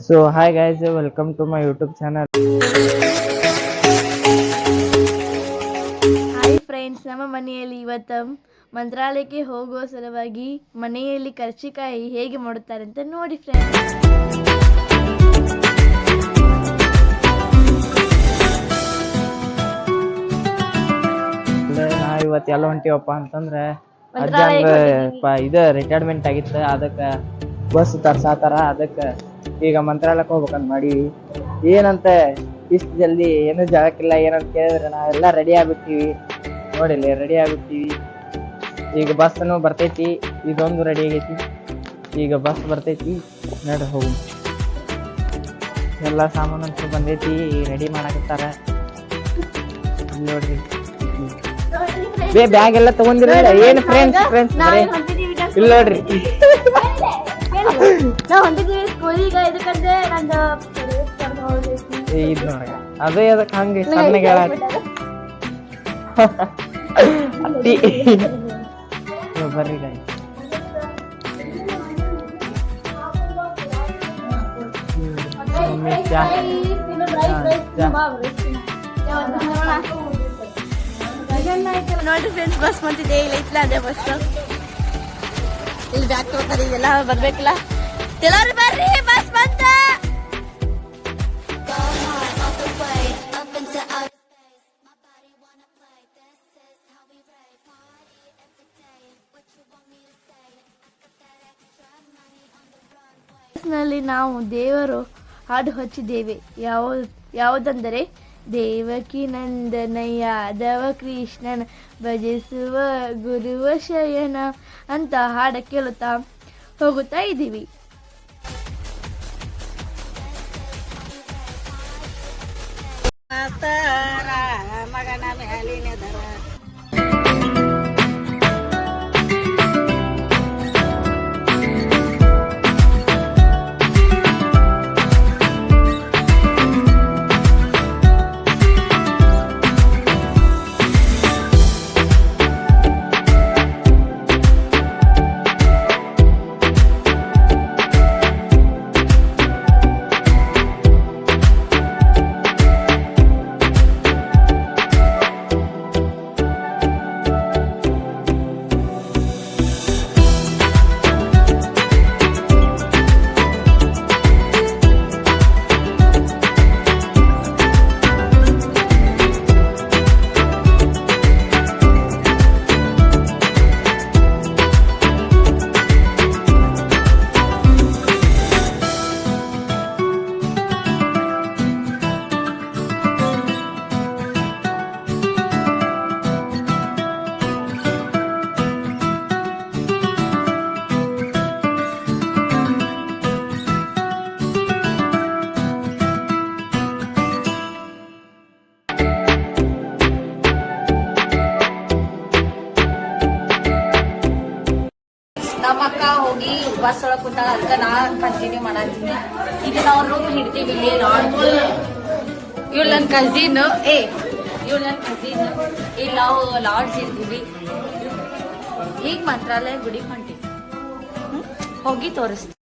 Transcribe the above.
So hi guys, welcome to my YouTube channel. Hi friends, ನಮ್ಮ ಮನೆಯಲ್ಲಿ ಇವತ್ತು ಮಂತ್ರಾಲಯಕ್ಕೆ ಹೋಗುವ ಸಲುವಾಗಿ ಮನೆಯಲ್ಲಿ ಕರ್ಚಿಕಾಯಿ ಹೇಗೆ ಮಾಡುತ್ತಾರೆ ಅಂತ ನೋಡಿ ಫ್ರೆಂಡ್ಸ್. ನಾವು ಇವತ್ತು ಎಲ್ಲ ಹೊಂಟಿವಪ್ಪ ಅಂತಂದ್ರೆ ಇದು ರಿಟೈರ್ಮೆಂಟ್ ಆಗಿತ್ತು, ಅದಕ್ಕೆ ಬಸ್ ತರ್ಸಾತಾರ. ಅದಕ್ಕೆ ಈಗ ಮಂತ್ರಾಲಯಕ್ಕೆ ಹೋಗ್ಬೇಕಂತ ಮಾಡೀವಿ. ಏನಂತ ಇಷ್ಟು ಜಲ್ದಿ ಏನು ಜಾಗಕ್ಕಿಲ್ಲ ಏನಂತ ಕೇಳಿದ್ರೆ ನಾವೆಲ್ಲ ರೆಡಿ ಆಗ್ಬಿಟ್ಟಿವಿ. ನೋಡಿಲ್ಲ, ರೆಡಿ ಆಗ್ಬಿಟ್ಟಿವಿ. ಈಗ ಬಸ್ನು ಬರ್ತೈತಿ, ಇದೊಂದು ರೆಡಿ ಆಗೈತಿ. ಈಗ ಬಸ್ ಬರ್ತೈತಿ, ನಡ್ರಿ ಹೋಗು. ಎಲ್ಲ ಸಾಮಾನು ಅಂತ ಬಂದೈತಿ, ರೆಡಿ ಮಾಡಾಕತ್ತಾರ. ನೋಡ್ರಿ, ಬ್ಯಾಗ್ ಎಲ್ಲ ತಗೊಂಡಿರ ಏನು ಫ್ರೆಂಡ್ಸ್ ಇಲ್ಲ ನೋಡ್ರಿ. ಇದು ನೋಡ್ರಿ, ಅದೇ ಅದಕ್ಕೆ ಹಂಗೆ ಸಣ್ಣಗೆ ಅತ್ತಿ ಬರ್ರಿ ಗಾಯ. ನೋಡಿ ಫ್ರೆಂಡ್ಸ್, ಬಸ್ ಬಂತಿದೆ. ಇಲ್ಲ ಇತ್ತಲ್ಲ ಅದೇ ಬಸ್. ಇಲ್ಲಿ ಬ್ಯಾಗ್ ತಗೋತಾರೆ, ಇದೆಲ್ಲ ಬರ್ಬೇಕಲ್ಲ. ಎಲ್ಲರೂ ಬರ್ರಿ, ಬಸ್ ಬಂತ. ನಲ್ಲಿ ನಾವು ದೇವರು ಹಾಡು ಹಚ್ಚಿದ್ದೇವೆ. ಯಾವುದಂದರೆ ದೇವಕಿ ನಂದನ ಯಾದವ ಕೃಷ್ಣನ ಭಜಿಸುವ ಗುರುವ ಶಯನ ಅಂತ ಹಾಡ ಕೇಳುತ್ತಾ ಹೋಗುತ್ತಾ ಇದ್ದೀವಿ. ಮಗನ ಮೇಲಿನದರ ನಮ್ಮಕ್ಕ ಹೋಗಿ ಬಸ್ ಒಳಗೆ ಕೂತಾಳ. ಅದಕ್ಕೆ ನಾ ಕಂಟಿನ್ಯೂ ಮಾಡತ್ತೀನಿ. ಈಗ ನಾವು ರೂಮ್ ಹಿಡ್ತೀವಿ ಇಲ್ಲಿ ಲಾಡ್ಜ್. ಇವಳು ನನ್ನ ಕಸಿನ್. ಇವಳು ನನ್ನ ಕಸಿನ್. ಇಲ್ಲಿ ನಾವು ಲಾಡ್ಜ್ ಹಿಡ್ತೀವಿ. ಈಗ ಮಂತ್ರಾಲಯ ಗುಡಿ ಹೊಂಟಿವಿ, ಹೋಗಿ ತೋರಿಸ್ತೀವಿ.